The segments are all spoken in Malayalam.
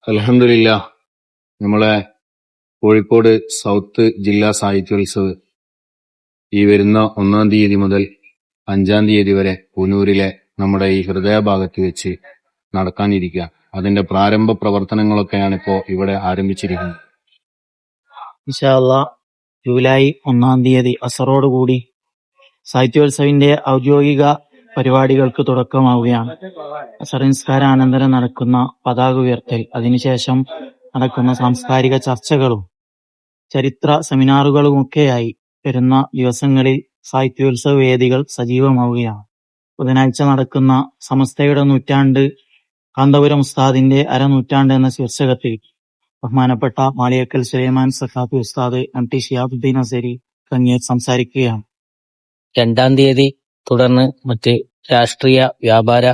അൽഹംദുലില്ലാ, നമ്മളെ കോഴിക്കോട് സൗത്ത് ജില്ലാ സാഹിത്യോത്സവ് ഈ വരുന്ന 1-ാം തീയതി മുതൽ 5-ാം തീയതി വരെ പൂനൂരിലെ നമ്മുടെ ഈ ഹൃദയഭാഗത്ത് വെച്ച് നടക്കാനിരിക്കുക. അതിന്റെ പ്രാരംഭ പ്രവർത്തനങ്ങളൊക്കെയാണ് ഇപ്പോ ഇവിടെ ആരംഭിച്ചിരിക്കുന്നത്. ഇൻഷാ അല്ലാഹ് ജൂലൈ 1-ാം തീയതി അസറോടുകൂടി സാഹിത്യോത്സവിന്റെ ഔദ്യോഗിക പരിപാടികൾക്ക് തുടക്കമാവുകയാണ്. അസർ നിസ്കാരാനന്തരം നടക്കുന്ന പതാക ഉയർത്തൽ, അതിനുശേഷം നടക്കുന്ന സാംസ്കാരിക ചർച്ചകളും ചരിത്ര സെമിനാറുകളുമൊക്കെയായി വരുന്ന ദിവസങ്ങളിൽ സാഹിത്യോത്സവ വേദികൾ സജീവമാവുകയാണ്. ബുധനാഴ്ച നടക്കുന്ന സമസ്തയുടെ നൂറ്റാണ്ട്, കാന്തപുരം ഉസ്താദിന്റെ അരനൂറ്റാണ്ട് എന്ന ശീർഷകത്തിൽ ബഹുമാനപ്പെട്ട മാളിയേക്കൽ സുലൈമാൻ സഖാഫി ഉസ്താദ് MT ശിഹാബുദ്ദീൻ അസരി കങ്ങിയെ സംസാരിക്കുകയാണ്. 2-ാം തീയതി തുടർന്ന് മറ്റ് രാഷ്ട്രീയ വ്യാപാര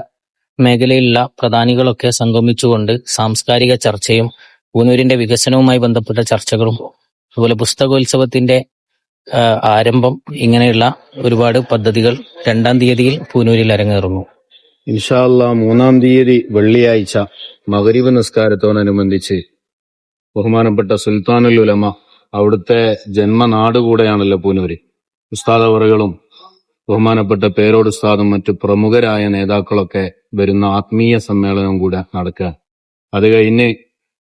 മേഖലയിലുള്ള പ്രധാനികളൊക്കെ സംഗമിച്ചുകൊണ്ട് സാംസ്കാരിക ചർച്ചയും പൂനൂരിന്റെ വികസനവുമായി ബന്ധപ്പെട്ട ചർച്ചകളും അതുപോലെ പുസ്തകോത്സവത്തിന്റെ ആരംഭം, ഇങ്ങനെയുള്ള ഒരുപാട് പദ്ധതികൾ 2-ാം തീയതിയിൽ പൂനൂരിൽ അരങ്ങേറുന്നു. ഇൻഷാ അല്ലാഹ് 3-ാം തീയതി വെള്ളിയാഴ്ച മഗ്‌രിബ് നിസ്കാരത്തോടനുബന്ധിച്ച് ബഹുമാനപ്പെട്ട സുൽത്താനുൽ ഉലമ, അവിടുത്തെ ജന്മനാട് കൂടെയാണല്ലോ പൂനൂര്, ഉസ്താദ് അവറുകളും ബഹുമാനപ്പെട്ട പേരോട് ഉസ്താദും മറ്റു പ്രമുഖരായ നേതാക്കളൊക്കെ വരുന്ന ആത്മീയ സമ്മേളനം കൂടെ നടക്കുക. അത് കഴിഞ്ഞ്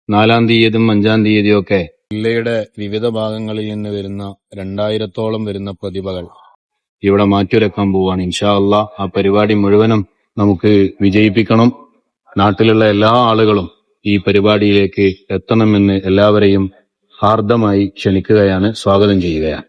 4-ാം തീയതിയും 5-ാം തീയതിയൊക്കെ ജില്ലയുടെ വിവിധ ഭാഗങ്ങളിൽ നിന്ന് വരുന്ന 2000-ഓളം വരുന്ന പ്രതിഭകൾ ഇവിടെ മാറ്റുരക്കാൻ പോവാണ്. ഇൻഷാ അല്ലാഹ് ആ പരിപാടി മുഴുവനും നമുക്ക് വിജയിപ്പിക്കണം. നാട്ടിലുള്ള എല്ലാ ആളുകളും ഈ പരിപാടിയിലേക്ക് എത്തണമെന്ന് എല്ലാവരെയും ഹാർദമായി ക്ഷണിക്കുകയാണ്, സ്വാഗതം ചെയ്യുകയാണ്.